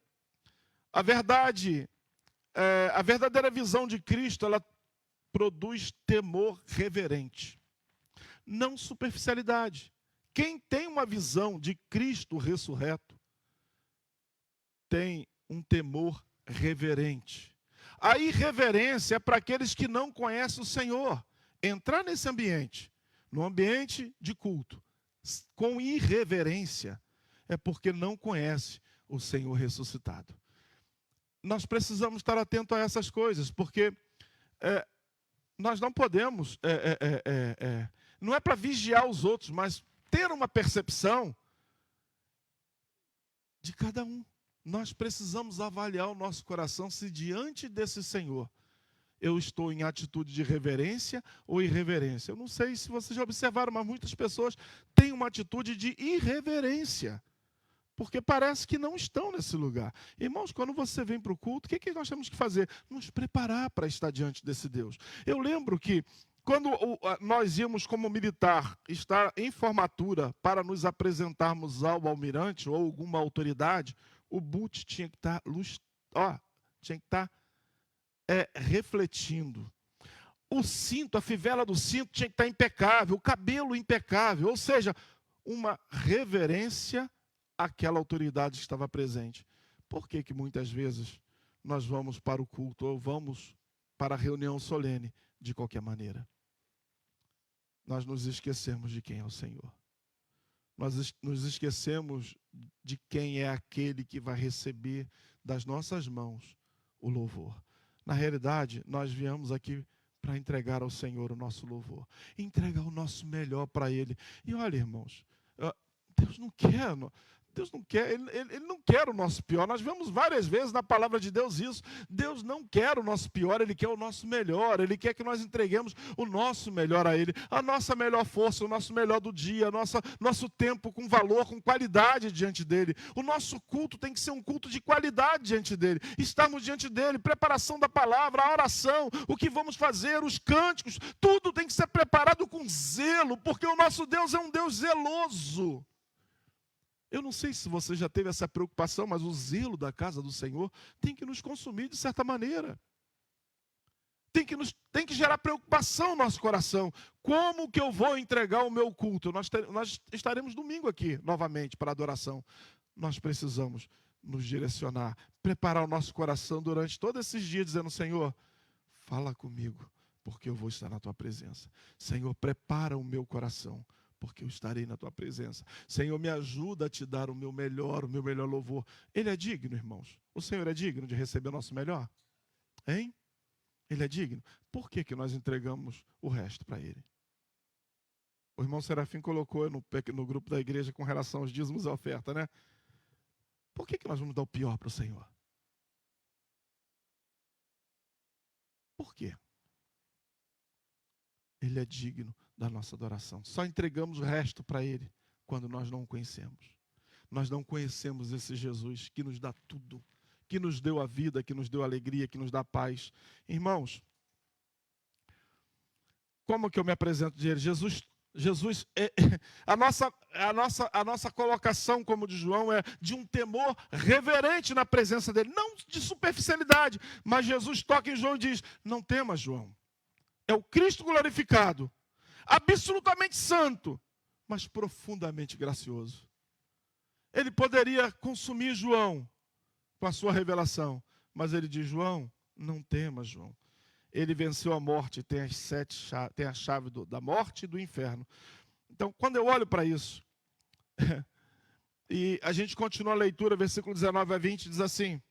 A verdade, a verdadeira visão de Cristo, ela produz temor reverente, não superficialidade. Quem tem uma visão de Cristo ressurreto, tem um temor reverente. A irreverência é para aqueles que não conhecem o Senhor. Entrar nesse ambiente, no ambiente de culto, com irreverência, é porque não conhece o Senhor ressuscitado. Nós precisamos estar atentos a essas coisas, porque nós não podemos, não é para vigiar os outros, mas ter uma percepção de cada um. Nós precisamos avaliar o nosso coração se diante desse Senhor eu estou em atitude de reverência ou irreverência. Eu não sei se vocês já observaram, mas muitas pessoas têm uma atitude de irreverência, porque parece que não estão nesse lugar. Irmãos, quando você vem para o culto, o que nós temos que fazer? Nos preparar para estar diante desse Deus. Eu lembro que quando nós íamos como militar estar em formatura para nos apresentarmos ao almirante ou alguma autoridade, o boot tinha que estar refletindo. O cinto, a fivela do cinto tinha que estar impecável, o cabelo impecável, ou seja, uma reverência àquela autoridade que estava presente. Por que muitas vezes nós vamos para o culto ou vamos para a reunião solene de qualquer maneira? Nós nos esquecemos de quem é o Senhor. Nós nos esquecemos de quem é aquele que vai receber das nossas mãos o louvor. Na realidade, nós viemos aqui para entregar ao Senhor o nosso louvor, entregar o nosso melhor para Ele. E olha, irmãos, Deus não quer, Ele não quer o nosso pior. Nós vemos várias vezes na palavra de Deus isso. Deus não quer o nosso pior, Ele quer o nosso melhor. Ele quer que nós entreguemos o nosso melhor a Ele, a nossa melhor força, o nosso melhor do dia, nosso tempo com valor, com qualidade diante dEle. O nosso culto tem que ser um culto de qualidade diante dEle. Estarmos diante dEle, preparação da palavra, a oração, o que vamos fazer, os cânticos, tudo tem que ser preparado com zelo, porque o nosso Deus é um Deus zeloso. Eu não sei se você já teve essa preocupação, mas o zelo da casa do Senhor tem que nos consumir de certa maneira. Tem que gerar preocupação no nosso coração. Como que eu vou entregar o meu culto? Nós estaremos domingo aqui, novamente, para a adoração. Nós precisamos nos direcionar, preparar o nosso coração durante todos esses dias, dizendo: Senhor, fala comigo, porque eu vou estar na Tua presença. Senhor, prepara o meu coração, porque eu estarei na Tua presença. Senhor, me ajuda a Te dar o meu melhor louvor. Ele é digno, irmãos? O Senhor é digno de receber o nosso melhor? Hein? Ele é digno? Por que nós entregamos o resto para Ele? O irmão Serafim colocou no grupo da igreja com relação aos dízimos e oferta, né? Por que nós vamos dar o pior para o Senhor? Por quê? Ele é digno da nossa adoração. Só entregamos o resto para Ele quando nós não o conhecemos. Nós não conhecemos esse Jesus que nos dá tudo, que nos deu a vida, que nos deu a alegria, que nos dá paz. Irmãos, como que eu me apresento de Ele? Jesus a nossa colocação, como de João, é de um temor reverente na presença dEle, não de superficialidade, mas Jesus toca em João e diz: não temas, João. É o Cristo glorificado, absolutamente santo, mas profundamente gracioso. Ele poderia consumir João com a sua revelação, mas ele diz: João, não temas, João. Ele venceu a morte, tem a chave da morte e do inferno. Então, quando eu olho para isso, e a gente continua a leitura, versículo 19 a 20, diz assim: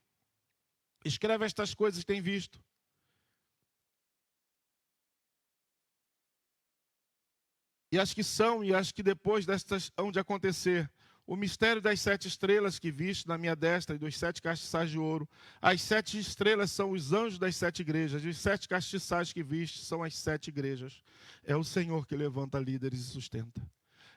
escreve estas coisas que tem visto. E as que são, e as que depois destas hão de acontecer. O mistério das 7 estrelas que viste na minha destra e dos 7 castiçais de ouro. As 7 estrelas são os anjos das 7 igrejas. E os 7 castiçais que viste são as 7 igrejas. É o Senhor que levanta líderes e sustenta.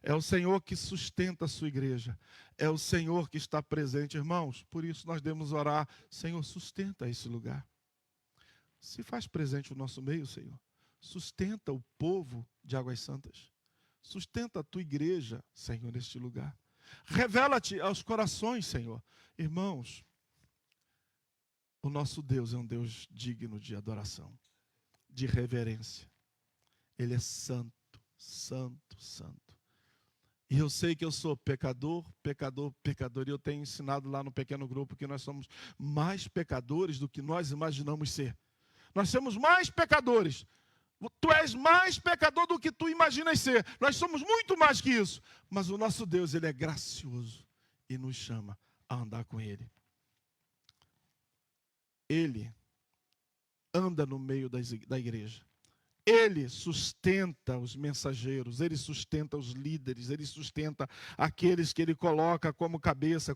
É o Senhor que sustenta a sua igreja. É o Senhor que está presente, irmãos. Por isso nós devemos orar: Senhor, sustenta esse lugar. Se faz presente no nosso meio, Senhor. Sustenta o povo de Águas Santas. Sustenta a tua igreja, Senhor, neste lugar. Revela-te aos corações, Senhor. Irmãos, o nosso Deus é um Deus digno de adoração, de reverência. Ele é santo, santo, santo. E eu sei que eu sou pecador, pecador, pecador. E eu tenho ensinado lá no pequeno grupo que nós somos mais pecadores do que nós imaginamos ser. Nós somos mais pecadores. Tu és mais pecador do que tu imaginas ser. Nós somos muito mais que isso. Mas o nosso Deus, Ele é gracioso e nos chama a andar com Ele. Ele anda no meio da igreja. Ele sustenta os mensageiros, Ele sustenta os líderes, Ele sustenta aqueles que Ele coloca como cabeça,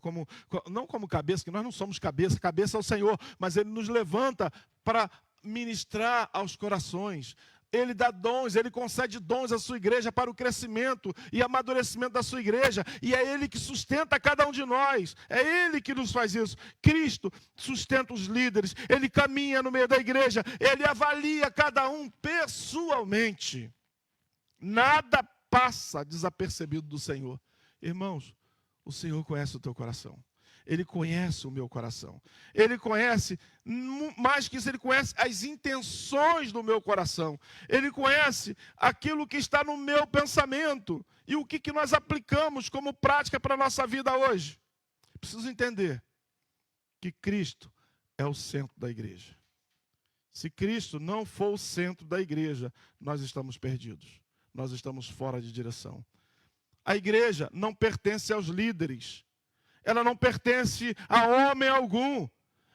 não como cabeça, que nós não somos cabeça, cabeça é o Senhor, mas Ele nos levanta para ministrar aos corações. Ele dá dons, Ele concede dons à sua igreja para o crescimento e amadurecimento da sua igreja. E é Ele que sustenta cada um de nós. É Ele que nos faz isso. Cristo sustenta os líderes. Ele caminha no meio da igreja. Ele avalia cada um pessoalmente. Nada passa desapercebido do Senhor. Irmãos, o Senhor conhece o teu coração. Ele conhece o meu coração. Ele conhece, mais que isso, Ele conhece as intenções do meu coração. Ele conhece aquilo que está no meu pensamento. E o que nós aplicamos como prática para a nossa vida hoje. Preciso entender que Cristo é o centro da igreja. Se Cristo não for o centro da igreja, nós estamos perdidos. Nós estamos fora de direção. A igreja não pertence aos líderes. Ela não pertence a homem algum,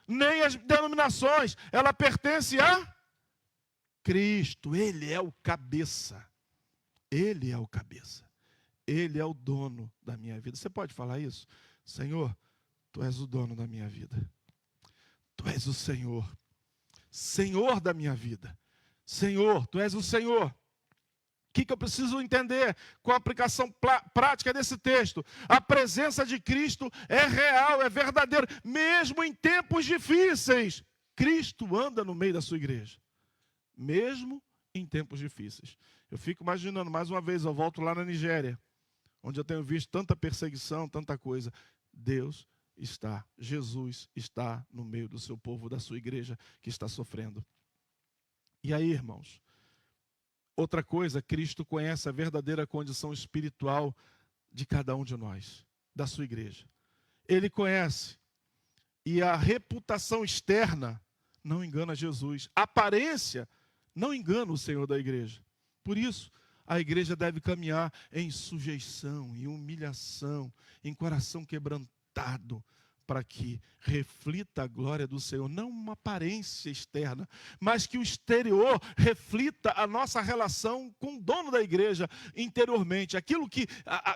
nem às denominações. Ela pertence a Cristo. Ele é o cabeça. Ele é o cabeça. Ele é o dono da minha vida. Você pode falar isso? Senhor, Tu és o dono da minha vida. Tu és o Senhor. Senhor da minha vida. Senhor, Tu és o Senhor. O que eu preciso entender com a aplicação prática desse texto? A presença de Cristo é real, é verdadeira, mesmo em tempos difíceis. Cristo anda no meio da sua igreja, mesmo em tempos difíceis. Eu fico imaginando, mais uma vez, eu volto lá na Nigéria, onde eu tenho visto tanta perseguição, tanta coisa. Deus está, Jesus está no meio do seu povo, da sua igreja que está sofrendo. E aí, irmãos? Outra coisa, Cristo conhece a verdadeira condição espiritual de cada um de nós, da sua igreja. Ele conhece. E a reputação externa não engana Jesus. A aparência não engana o Senhor da igreja. Por isso, a igreja deve caminhar em sujeição, em humilhação, em coração quebrantado, para que reflita a glória do Senhor, não uma aparência externa, mas que o exterior reflita a nossa relação com o dono da igreja interiormente. Aquilo que,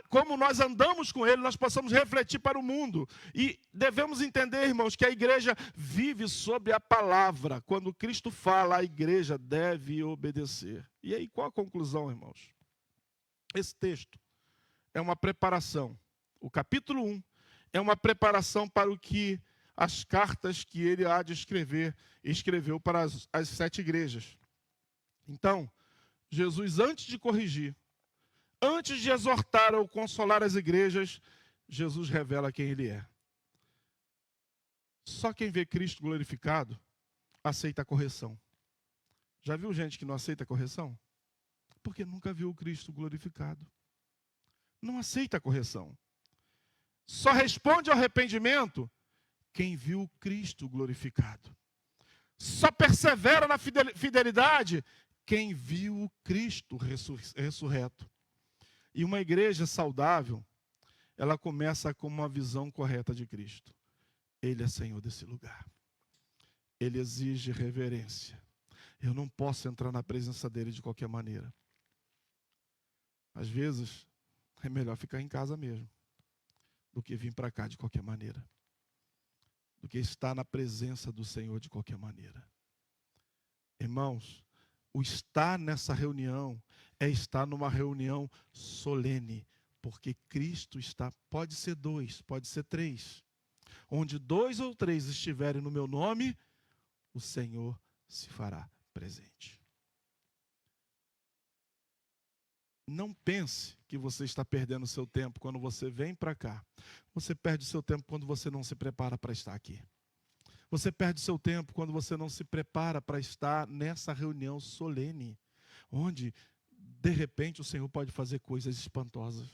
como nós andamos com Ele, nós possamos refletir para o mundo. E devemos entender, irmãos, que a igreja vive sob a palavra. Quando Cristo fala, a igreja deve obedecer. E aí, qual a conclusão, irmãos? Esse texto é uma preparação. O capítulo 1 é uma preparação para o que as cartas que ele há de escrever, escreveu para as 7 igrejas. Então, Jesus, antes de corrigir, antes de exortar ou consolar as igrejas, Jesus revela quem Ele é. Só quem vê Cristo glorificado aceita a correção. Já viu gente que não aceita a correção? Porque nunca viu o Cristo glorificado. Não aceita a correção. Só responde ao arrependimento quem viu o Cristo glorificado. Só persevera na fidelidade quem viu o Cristo ressurreto. E uma igreja saudável, ela começa com uma visão correta de Cristo. Ele é Senhor desse lugar. Ele exige reverência. Eu não posso entrar na presença dele de qualquer maneira. Às vezes, é melhor ficar em casa mesmo, do que vir para cá de qualquer maneira. Do que estar na presença do Senhor de qualquer maneira. Irmãos, o estar nessa reunião é estar numa reunião solene, porque Cristo está, pode ser 2, pode ser 3. Onde 2 ou 3 estiverem no meu nome, o Senhor se fará presente. Não pense que você está perdendo o seu tempo quando você vem para cá. Você perde o seu tempo quando você não se prepara para estar aqui. Você perde o seu tempo quando você não se prepara para estar nessa reunião solene, onde, de repente, o Senhor pode fazer coisas espantosas.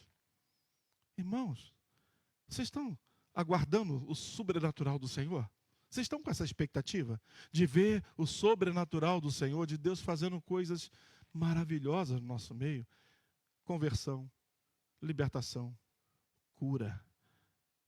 Irmãos, vocês estão aguardando o sobrenatural do Senhor? Vocês estão com essa expectativa de ver o sobrenatural do Senhor, de Deus fazendo coisas maravilhosas no nosso meio? Conversão, libertação, cura.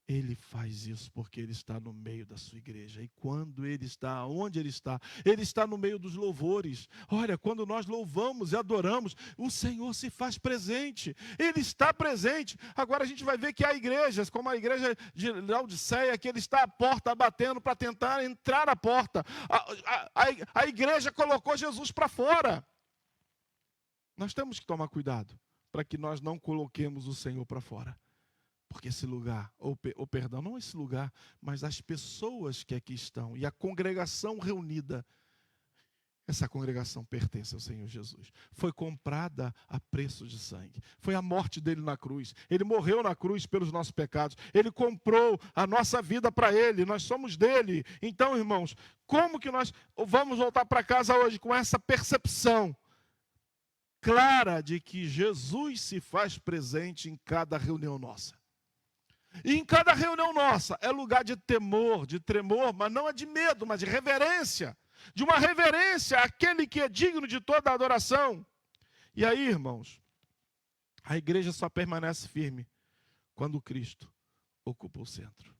Ele faz isso porque Ele está no meio da sua igreja. E quando Ele está, onde Ele está no meio dos louvores. Olha, quando nós louvamos e adoramos, o Senhor se faz presente. Ele está presente. Agora a gente vai ver que há igrejas, como a igreja de Laodiceia, que Ele está à porta batendo para tentar entrar à porta. A igreja colocou Jesus para fora. Nós temos que tomar cuidado para que nós não coloquemos o Senhor para fora. Porque esse lugar, ou perdão, não esse lugar, mas as pessoas que aqui estão e a congregação reunida, essa congregação pertence ao Senhor Jesus. Foi comprada a preço de sangue. Foi a morte dele na cruz. Ele morreu na cruz pelos nossos pecados. Ele comprou a nossa vida para ele. Nós somos dele. Então, irmãos, como que nós vamos voltar para casa hoje com essa percepção clara de que Jesus se faz presente em cada reunião nossa? E em cada reunião nossa é lugar de temor, de tremor, mas não é de medo, mas de reverência. De uma reverência àquele que é digno de toda a adoração. E aí, irmãos, a igreja só permanece firme quando Cristo ocupa o centro.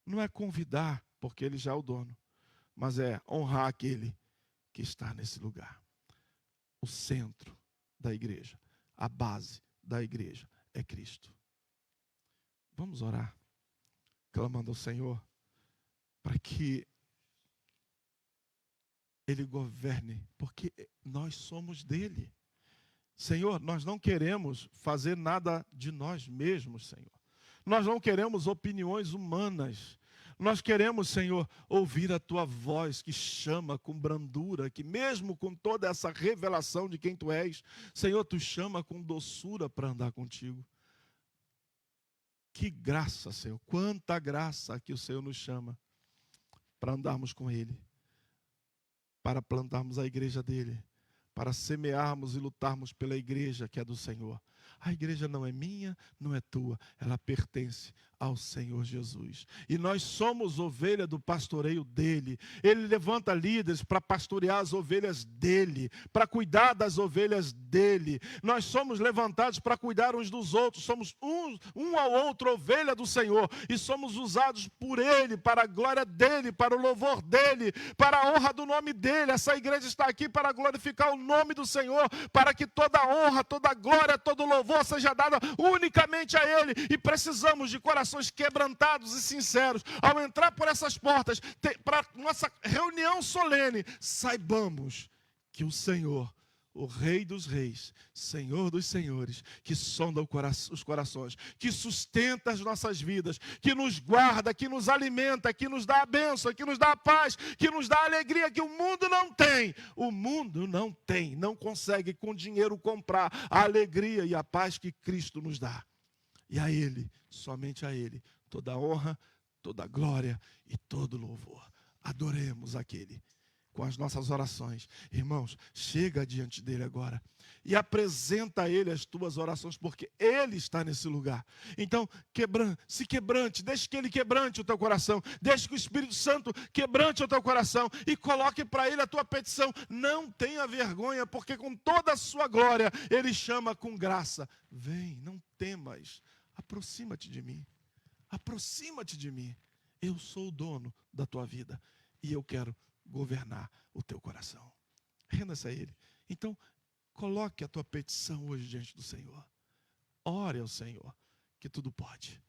Não é convidar, porque Ele já é o dono, mas é honrar aquele que está nesse lugar. O centro da igreja, a base da igreja é Cristo. Vamos orar, clamando ao Senhor, para que Ele governe, porque nós somos dele. Senhor, nós não queremos fazer nada de nós mesmos, Senhor. Nós não queremos opiniões humanas. Nós queremos, Senhor, ouvir a Tua voz que chama com brandura, que mesmo com toda essa revelação de quem Tu és, Senhor, Tu chama com doçura para andar contigo. Que graça, Senhor, quanta graça que o Senhor nos chama para andarmos com Ele, para plantarmos a igreja dEle, para semearmos e lutarmos pela igreja que é do Senhor. A igreja não é minha, não é tua, ela pertence ao Senhor Jesus. E nós somos ovelha do pastoreio dele. Ele levanta líderes para pastorear as ovelhas dele, para cuidar das ovelhas dele. Nós somos levantados para cuidar uns dos outros. Somos um ao outro ovelha do Senhor. E somos usados por ele, para a glória dele, para o louvor dele, para a honra do nome dele. Essa igreja está aqui para glorificar o nome do Senhor, para que toda a honra, toda a glória, todo o louvor seja dada unicamente a ele. E precisamos de corações quebrantados e sinceros. Ao entrar por essas portas, para nossa reunião solene, saibamos que o Senhor, o Rei dos Reis, Senhor dos Senhores, que sonda os corações, que sustenta as nossas vidas, que nos guarda, que nos alimenta, que nos dá a bênção, que nos dá a paz, que nos dá a alegria que o mundo não tem. O mundo não tem, não consegue com dinheiro comprar a alegria e a paz que Cristo nos dá. E a Ele, somente a Ele, toda a honra, toda a glória e todo o louvor. Adoremos aquele com as nossas orações. Irmãos, chega diante dele agora e apresenta a ele as tuas orações, porque ele está nesse lugar. Então, se quebrante, deixe que ele quebrante o teu coração, deixe que o Espírito Santo quebrante o teu coração e coloque para ele a tua petição. Não tenha vergonha, porque com toda a sua glória ele chama com graça. Vem, não temas, aproxima-te de mim, aproxima-te de mim. Eu sou o dono da tua vida e eu quero governar o teu coração. Renda-se a ele. Então, coloque a tua petição hoje diante do Senhor. Ore ao Senhor, que tudo pode.